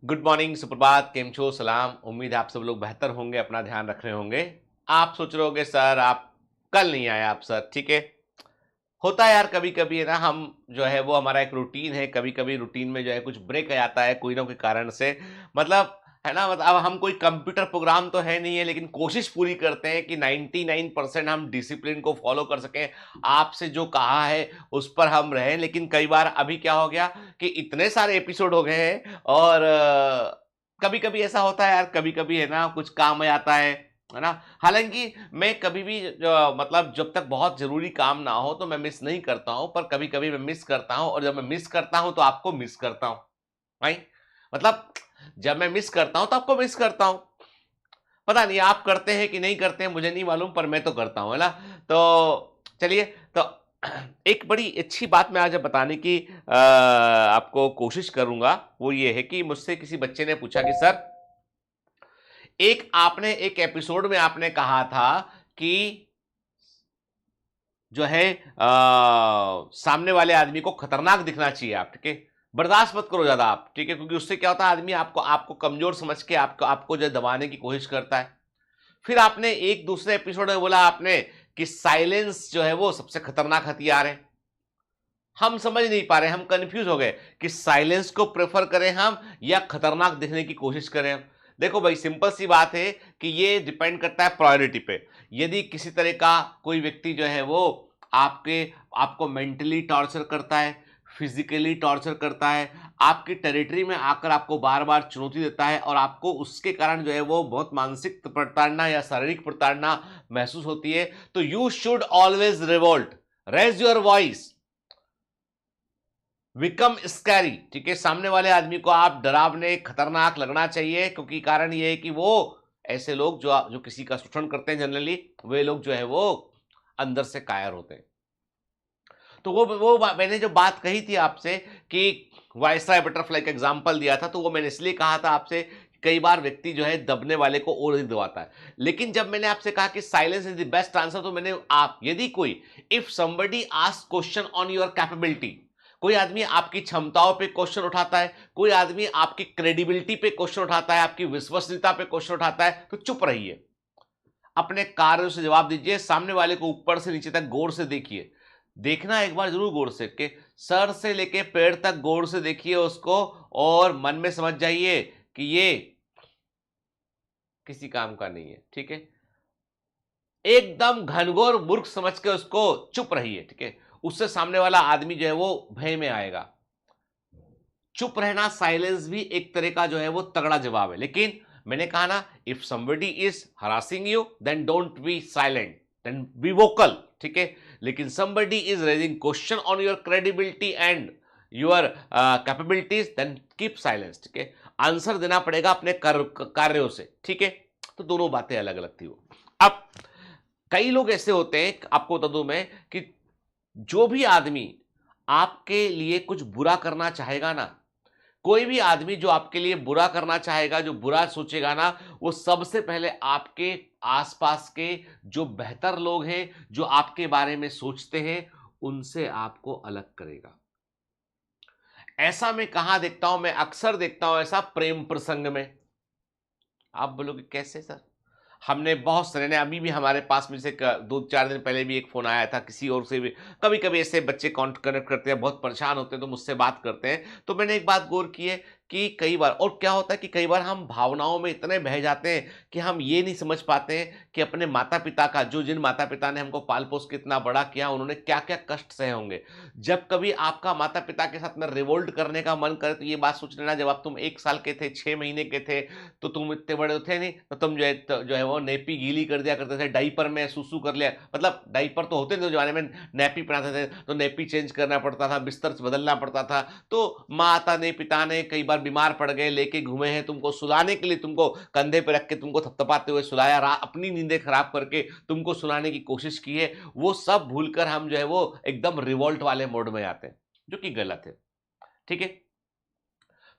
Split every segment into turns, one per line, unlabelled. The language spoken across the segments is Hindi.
गुड मॉर्निंग, सुप्रभात, केम छो, सलाम। उम्मीद है आप सब लोग बेहतर होंगे, अपना ध्यान रख रहे होंगे। आप सोच रहे होंगे सर आप कल नहीं आए आप सर, ठीक है। होता है यार, कभी-कभी है ना, हम जो है वो हमारा एक रूटीन है, कभी-कभी रूटीन में जो है कुछ ब्रेक आ जाता है कोई ना कोई कारण से। मतलब है ना, मतलब अब हम कोई कंप्यूटर प्रोग्राम तो है नहीं है, लेकिन कोशिश पूरी करते हैं कि 99% हम डिसिप्लिन को फॉलो कर सकें। आपसे जो कहा है उस पर हम रहें, लेकिन कई बार अभी क्या हो गया कि इतने सारे एपिसोड हो गए हैं और कभी-कभी ऐसा होता है यार, कभी-कभी है ना कुछ काम आ जाता है ना? हालाँकि मैं कभी भी मतलब जब तक बहुत ज़रूरी काम ना हो तो मैं मिस नहीं करता हूँ, पर कभी-कभी मैं मिस करता हूँ और जब मैं मिस करता हूँ तो आपको मिस करता हूँ, राइट? मतलब जब मैं मिस करता हूँ तो आपको मिस करता हूँ। पता नहीं आप करते हैं कि नहीं करते हैं मुझे नहीं मालूम, पर मैं तो करता हूँ, है ना? तो चलिए, तो एक बड़ी अच्छी बात मैं आज बताने की आपको कोशिश करूँगा, वो ये है कि मुझसे किसी बच्चे ने पूछा कि सर, आपने एक एपिसोड में आपने कहा था कि जो है सामने वाले आदमी को खतरनाक दिखना चाहिए आप, ठीक है? बर्दाश्त मत करो ज़्यादा आप, ठीक है? क्योंकि उससे क्या होता है, आदमी आपको आपको कमज़ोर समझ के आपको आपको जो है दबाने की कोशिश करता है। फिर आपने एक दूसरे एपिसोड में बोला आपने कि साइलेंस जो है वो सबसे खतरनाक हथियार है। हम समझ नहीं पा रहे, हम कन्फ्यूज़ हो गए कि साइलेंस को प्रेफ़र करें हम या खतरनाक दिखने की कोशिश करें हम। देखो भाई, सिंपल सी बात है कि ये डिपेंड करता है प्रायोरिटी पे। यदि किसी तरह का कोई व्यक्ति जो है वो आपके आपको मेंटली टॉर्चर करता है, फिज़िकली टॉर्चर करता है, आपकी टेरिटरी में आकर आपको बार-बार चुनौती देता है और आपको उसके कारण जो है वो बहुत मानसिक प्रताड़ना या शारीरिक प्रताड़ना महसूस होती है, तो you should always revolt, raise your voice, become scary, ठीक है। सामने वाले आदमी को आप डरावने खतरनाक लगना चाहिए, क्योंकि कारण ये है कि वो ऐसे लोग जो किसी का शोषण करते हैं जनरली, वे लोग जो है वो अंदर से कायर होते हैं। तो मैंने जो बात कही थी आपसे कि वायसराय बटरफ्लाई का एग्जांपल दिया था, तो वो मैंने इसलिए कहा था आपसे, कई बार व्यक्ति जो है दबने वाले को और अधिक दबाता है। लेकिन जब मैंने आपसे कहा कि silence is the best answer, तो मैंने आप यदि कोई if somebody ask question on your capability, कोई आदमी आपकी क्षमताओं पे क्वेश्चन उठाता है, कोई आदमी आपकी क्रेडिबिलिटी पे क्वेश्चन उठाता है, आपकी विश्वसनीयता पे क्वेश्चन उठाता है, तो चुप रहिए, अपने कार्यों से जवाब दीजिए, सामने वाले को ऊपर से नीचे तक गौर से देखिए। देखना एक बार जरूर गौर से, कि सर से लेके पैर तक गौर से देखिए उसको, और मन में समझ जाइए कि ये किसी काम का नहीं है, ठीक है। एकदम घनघोर मूर्ख समझ के उसको चुप रहिए, ठीक है। उससे सामने वाला आदमी जो है वो भय में आएगा। चुप रहना, साइलेंस भी एक तरह का जो है वो तगड़ा जवाब है। लेकिन मैंने कहा ना, if somebody is harassing you then don't be silent, then be vocal, ठीक है। लेकिन somebody is raising question on your credibility and your capabilities, then keep silence, ठीक है। आंसर देना पड़ेगा अपने कार्यों से, ठीक है। तो दोनों बातें अलग अलग थी वो। अब कई लोग ऐसे होते हैं, आपको बता दूं मैं, कि जो भी आदमी आपके लिए कुछ बुरा करना चाहेगा ना, कोई भी आदमी जो आपके लिए बुरा करना चाहेगा, जो बुरा सोचेगा ना, वो सबसे पहले आपके आसपास के जो बेहतर लोग हैं, जो आपके बारे में सोचते हैं, उनसे आपको अलग करेगा। ऐसा मैं कहां देखता हूं? मैं अक्सर देखता हूं ऐसा प्रेम प्रसंग में। आप बोलोगे कैसे सर? हमने बहुत सारे ने, अभी भी हमारे पास में से 2-4 दिन पहले भी एक फ़ोन आया था किसी और से भी। कभी-कभी ऐसे बच्चे कनेक्ट करते हैं, बहुत परेशान होते हैं तो मुझसे बात करते हैं। तो मैंने एक बात गौर की है कि कई बार, और क्या होता है कि कई बार हम भावनाओं में इतने बह जाते हैं कि हम ये नहीं समझ पाते हैं कि अपने माता-पिता का, जो जिन माता-पिता ने हमको पाल-पोस के इतना बड़ा किया, उन्होंने क्या-क्या कष्ट सहे होंगे। जब कभी आपका माता-पिता के साथ में रिवोल्ट करने का मन करे, तो ये बात सोच लेना, जब आप तुम 1 साल के थे, 6 महीने के थे, तो तुम इतने बड़े तो थे नहीं, तो तुम जो है वो नेपी गीली कर दिया करते थे, डायपर में सूसू कर लिया, मतलब डायपर तो होते थे उस जमाने में, नैपी पहनाते थे, तो नैपी चेंज करना पड़ता था, बिस्तर बदलना पड़ता था। तो माता ने, पिता ने कई बार बीमार पड़ गए, लेके घूमे हैं तुमको सुलाने के लिए, तुमको कंधे पे रख के तुमको थपथपाते हुए सुलाया, अपनी नींदें खराब करके तुमको सुलाने की कोशिश की है। वो सब भूलकर हम जो है वो एकदम रिवोल्ट वाले मोड में आते हैं, जो कि गलत है, ठीक है।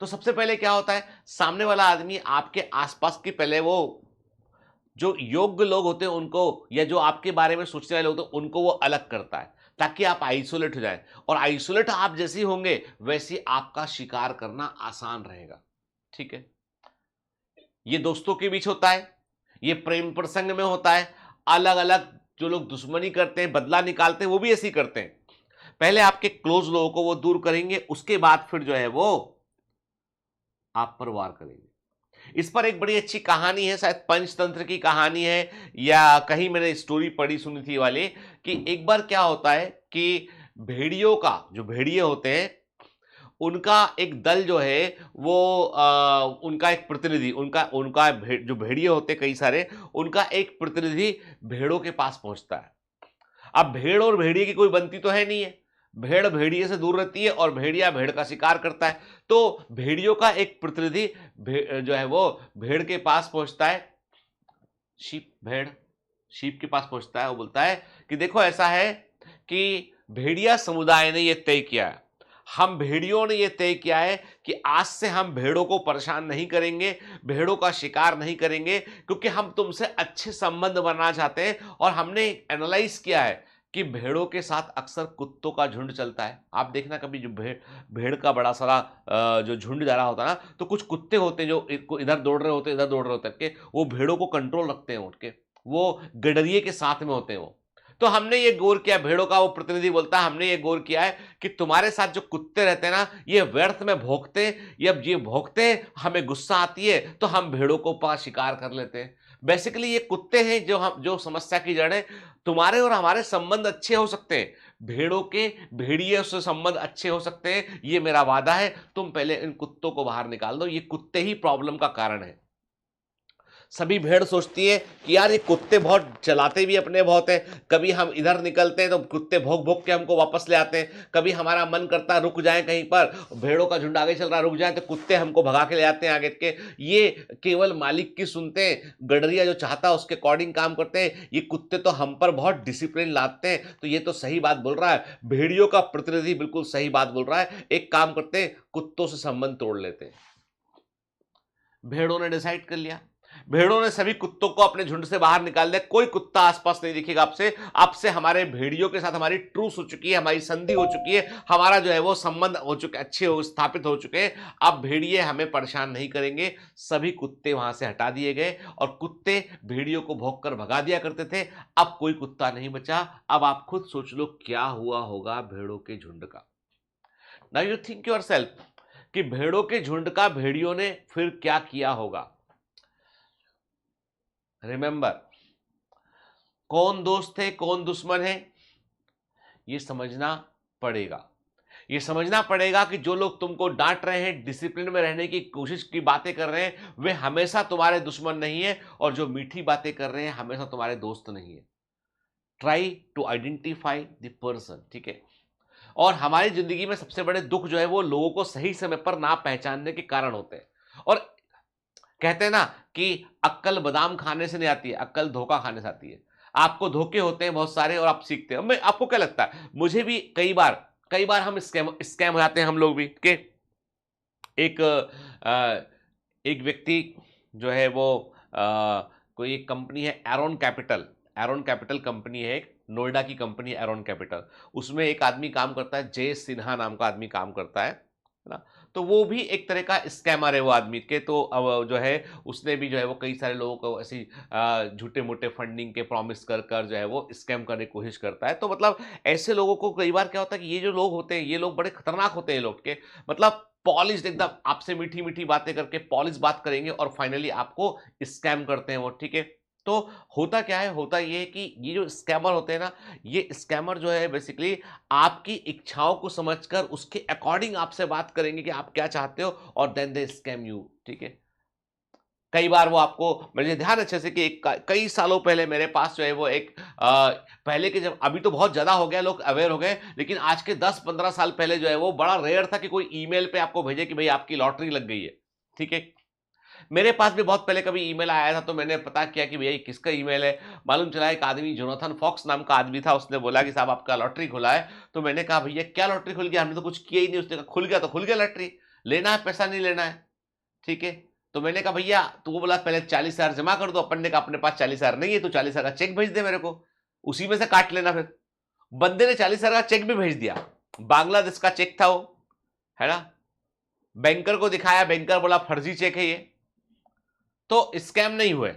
तो सबसे पहले क्या होता है, सामने वाला आदमी आपके आसपास की, पहले वो जो योग्य लोग होते हैं उनको, या जो आपके बारे में सोचने वाले होते हैं उनको वो अलग करता है, ताकि आप आइसोलेट हो जाएं। और आइसोलेट आप जैसे ही होंगे, वैसे ही आपका शिकार करना आसान रहेगा। ठीक है। ये दोस्तों के बीच होता है, ये प्रेम प्रसंग में होता है। अलग अलग जो लोग दुश्मनी करते हैं, बदला निकालते हैं, वो भी ऐसे ही करते हैं। पहले आपके क्लोज लोगों को वो दूर करेंगे, उसके बाद फिर जो है वो आप पर वार करेंगे। इस पर एक बड़ी अच्छी कहानी है, शायद पंचतंत्र की कहानी है या कहीं मैंने स्टोरी पढ़ी सुनी थी वाली, कि एक बार क्या होता है कि भेड़ियों का, जो भेड़िए होते हैं उनका एक दल जो है वो उनका एक प्रतिनिधि, उनका उनका जो भेड़िए होते हैं कई सारे, उनका एक प्रतिनिधि भेड़ों के पास पहुंचता है। अब भेड़ और भेड़िए की कोई बनती तो है नहीं है, भेड़ भेड़िए से दूर रहती है और भेड़िया भेड़ का शिकार करता है। तो भेड़ियों का एक प्रतिनिधि जो है वो भेड़ के पास पहुंचता है, भेड़ शीप के पास पहुंचता है। वो बोलता है कि देखो ऐसा है कि भेड़िया समुदाय ने यह तय किया है, हम भेड़ियों ने यह तय किया है कि आज से हम भेड़ों को परेशान नहीं करेंगे, भेड़ों का शिकार नहीं करेंगे, क्योंकि हम तुमसे अच्छे संबंध बनाना चाहते हैं। और हमने एनालाइज किया है कि भेड़ों के साथ अक्सर कुत्तों का झुंड चलता है। आप देखना कभी जो भेड़ भेड़ का बड़ा सारा जो झुंड जा रहा होता है ना, तो कुछ कुत्ते होते हैं जो इधर दौड़ रहे होते हैं, इधर दौड़ रहे होते हैं, वो भेड़ों को कंट्रोल रखते हैं उठ के, वो गडरिए के साथ में होते हैं वो। तो हमने ये गौर किया, भेड़ों का वो प्रतिनिधि बोलता है, हमने ये गौर किया है कि तुम्हारे साथ जो कुत्ते रहते हैं ना, ये व्यर्थ में भौंकते हैं, ये भौंकते हैं, हमें गुस्सा आती है तो हम भेड़ों को पास शिकार कर लेते हैं। बेसिकली ये कुत्ते हैं जो समस्या की जड़ है। तुम्हारे और हमारे संबंध अच्छे हो सकते हैं, भेड़ों के भेड़िए से संबंध अच्छे हो सकते हैं, ये मेरा वादा है। तुम पहले इन कुत्तों को बाहर निकाल दो, ये कुत्ते ही प्रॉब्लम का कारण है। सभी भेड़ सोचती है कि यार ये कुत्ते बहुत चलाते भी अपने बहुत हैं, कभी हम इधर निकलते हैं तो कुत्ते भौंक भौंक के हमको वापस ले आते हैं, कभी हमारा मन करता है रुक जाए कहीं पर, भेड़ों का झुंड आगे चल रहा है रुक जाए तो कुत्ते हमको भगा के ले आते हैं आगे के। ये केवल मालिक की सुनते हैं, गडरिया जो चाहता है उसके अकॉर्डिंग काम करते हैं। ये कुत्ते तो हम पर बहुत डिसिप्लिन लाते हैं। तो ये तो सही बात बोल रहा है, भेड़ियों का प्रतिनिधि बिल्कुल सही बात बोल रहा है। एक काम करते हैं, कुत्तों से संबंध तोड़ लेते हैं। भेड़ों ने डिसाइड कर लिया, भेड़ों ने सभी कुत्तों को अपने झुंड से बाहर निकाल दिया, कोई कुत्ता आसपास नहीं दिखेगा आपसे। आपसे हमारे भेड़ियों के साथ हमारी ट्रूस हो चुकी है, हमारी संधि हो चुकी है, हमारा जो है वो संबंध हो चुके, अच्छे हो स्थापित हो चुके हैं। अब भेड़िए हमें परेशान नहीं करेंगे। सभी कुत्ते वहां से हटा दिए गए और कुत्ते भेड़ियों को भौंक कर भगा दिया करते थे। अब कोई कुत्ता नहीं बचा। अब आप खुद सोच लो क्या हुआ होगा भेड़ों के झुंड का। नाउ यू थिंक योरसेल्फ कि भेड़ों के झुंड का भेड़ियों ने फिर क्या किया होगा। रिमेंबर, कौन दोस्त है कौन दुश्मन है, ये समझना पड़ेगा। ये समझना पड़ेगा कि जो लोग तुमको डांट रहे हैं, डिसिप्लिन में रहने की कोशिश की बातें कर रहे हैं, वे हमेशा तुम्हारे दुश्मन नहीं है, और जो मीठी बातें कर रहे हैं हमेशा तुम्हारे दोस्त नहीं है। Try to identify the person, ठीक है। और हमारी जिंदगी में सबसे बड़े दुख जो है वो लोगों को सही समय पर ना पहचानने के कारण होते हैं। और कहते हैं ना कि अक्कल बादाम खाने से नहीं आती है, अक्कल धोखा खाने से आती है। आपको धोखे होते हैं बहुत सारे और आप सीखते हैं। मैं आपको क्या लगता है, मुझे भी कई बार हम स्कैम हो जाते हैं हम लोग भी के। एक एक व्यक्ति जो है वो कोई एक कंपनी है एरोन कैपिटल कंपनी है, एक नोएडा की कंपनी है एरोन कैपिटल। उसमें एक आदमी काम करता है, जय सिन्हा नाम का आदमी काम करता है ना। तो वो भी एक तरह का स्कैमर है वो आदमी के। तो अब जो है उसने भी जो है वो कई सारे लोगों को ऐसी झूठे मोटे फंडिंग के प्रॉमिस कर कर जो है वो स्कैम करने की कोशिश करता है। तो मतलब ऐसे लोगों को कई बार क्या होता है कि ये जो लोग होते हैं ये लोग बड़े खतरनाक होते हैं लोग के। मतलब पॉलिश एकदम आपसे मीठी मीठी बातें करके पॉलिश बात करेंगे और फाइनली आपको स्कैम करते हैं वो, ठीक है। तो होता क्या है, होता ये है कि ये जो स्कैमर होते हैं ना, ये स्कैमर जो है बेसिकली आपकी इच्छाओं को समझकर उसके अकॉर्डिंग आपसे बात करेंगे कि आप क्या चाहते हो, और देन दे स्कैम यू, ठीक है। कई बार वो आपको, मुझे ध्यान अच्छे से कि कई सालों पहले मेरे पास जो है वो एक पहले के, जब अभी तो बहुत ज्यादा हो गया लोग अवेयर हो गए, लेकिन आज के 10-15 साल पहले जो है वो बड़ा रेयर था कि कोई ईमेल पे आपको भेजे कि भाई आपकी लॉटरी लग गई है, ठीक है। मेरे पास भी बहुत पहले कभी ईमेल आया था, तो मैंने पता किया कि भैया किसका ईमेल है। मालूम चला एक आदमी जोनाथन फॉक्स नाम का आदमी था, उसने बोला कि साहब आपका लॉटरी खुला है। तो मैंने कहा भैया क्या लॉटरी खुल गया, हमने तो कुछ किया ही नहीं। उसने कहा खुल गया तो खुल गया लॉटरी, लेना है पैसा नहीं लेना है, ठीक है। तो मैंने कहा भैया, तो वो बोला पहले 40,000 जमा कर दो। अपन ने कहा अपने पास 40,000 नहीं है, तो 40,000 का चेक भेज दे मेरे को, उसी में से काट लेना। फिर बंदे ने 40,000 का चेक भी भेज दिया, बांग्लादेश का चेक था वो, है ना। बैंकर को दिखाया, बैंकर बोला फर्जी चेक है ये, तो स्कैम नहीं हुए।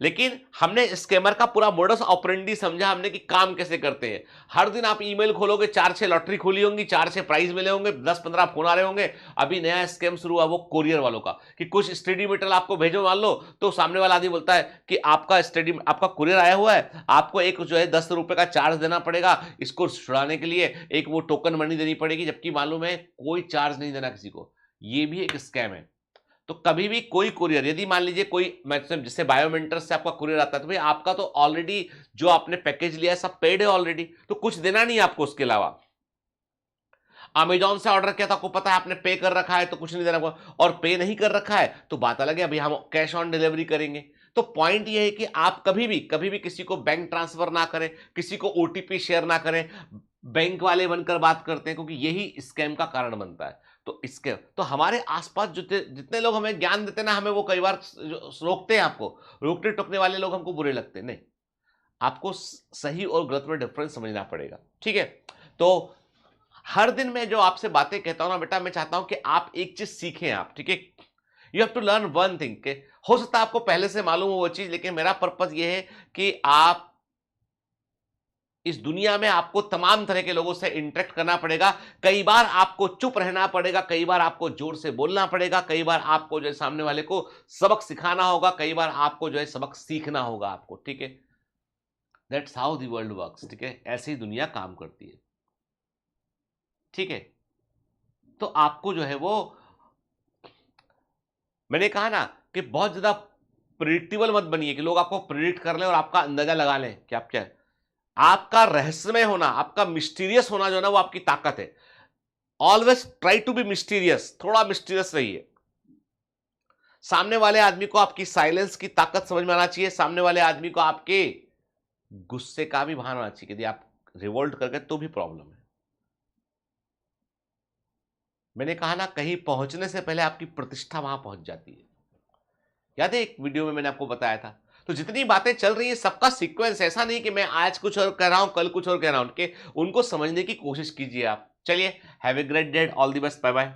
लेकिन हमने स्कैमर का पूरा मोडस ऑपरेंडी समझा हमने कि काम कैसे करते हैं। हर दिन आप ईमेल खोलोगे, 4-6 लॉटरी खुली होंगी, 4-6 प्राइज मिले होंगे, 10-15 फोन आ रहे होंगे। अभी नया स्कैम शुरू हुआ वो कोरियर वालों का, कि कुछ स्टडी मटेरियल आपको भेजो, मान लो, तो सामने वाला आदमी बोलता है कि आपका कुरियर आया हुआ है, आपको एक जो है 10 रुपए का चार्ज देना पड़ेगा इसको छुड़ाने के लिए, एक वो टोकन मनी देनी पड़ेगी, जबकि मालूम है कोई चार्ज नहीं देना किसी को। ये भी एक स्कैम है। तो कभी भी कोई कुरियर, यदि मान लीजिए कोई मैक्सिमम जिससे बायोमेंटर से आपका कुरियर आता है, तो भाई आपका तो ऑलरेडी जो आपने पैकेज लिया है सब पेड है ऑलरेडी, तो कुछ देना नहीं आपको उसके अलावा। अमेजॉन से ऑर्डर किया था, आपको पता है आपने पे कर रखा है, तो कुछ नहीं देना आपको, और पे नहीं कर रखा है तो बात अलग है, अभी हम कैश ऑन डिलीवरी करेंगे। तो पॉइंट ये है कि आप कभी भी किसी को बैंक ट्रांसफर ना करें, किसी को ओटीपी शेयर ना करें। बैंक वाले बनकर बात करते हैं, क्योंकि यही स्कैम का कारण बनता है। तो इसके तो हमारे आसपास जितने लोग हमें ज्ञान देते हैं ना, हमें वो कई बार रोकते हैं, आपको रोकने टोकने वाले लोग हमको बुरे लगते हैं। नहीं, आपको सही और गलत में डिफरेंस समझना पड़ेगा, ठीक है। तो हर दिन मैं जो आपसे बातें कहता हूं ना बेटा, मैं चाहता हूं कि आप एक चीज सीखें आप, ठीक है। You have to learn one thing के हो सकता है आपको पहले से मालूम हो वो चीज, लेकिन मेरा पर्पज ये है कि आप इस दुनिया में आपको तमाम तरह के लोगों से इंटरेक्ट करना पड़ेगा। कई बार आपको चुप रहना पड़ेगा, कई बार आपको जोर से बोलना पड़ेगा, कई बार आपको जो है सामने वाले को सबक सिखाना होगा, कई बार आपको जो है सबक सीखना होगा आपको, ठीक है। That's how the world works, ठीक है। ऐसी ही दुनिया काम करती है, ठीक है। तो आपको जो है वो, मैंने कहा ना कि बहुत ज्यादा प्रिडिक्टेबल मत बनिए कि लोग आपको प्रिडिक्ट कर लें और आपका अंदाजा लगा लें कि आप क्या है। आपका रहस्यमय होना, आपका मिस्टीरियस होना जो है ना, वो आपकी ताकत है। Always try to be mysterious, थोड़ा मिस्टीरियस रहिए। सामने वाले आदमी को आपकी साइलेंस की ताकत समझ में आना चाहिए, सामने वाले आदमी को आपके गुस्से का भी भान होना चाहिए। यदि आप रिवोल्ट कर गए तो भी प्रॉब्लम है। मैंने कहा ना, कहीं पहुंचने से पहले आपकी प्रतिष्ठा वहां पहुंच जाती है। याद है एक वीडियो में मैंने आपको बताया था। तो जितनी बातें चल रही है सबका सीक्वेंस, ऐसा नहीं कि मैं आज कुछ और कह रहा हूं कल कुछ और कह रहा हूं, उनको समझने की कोशिश कीजिए आप। चलिए, have a great day, all the best, bye bye.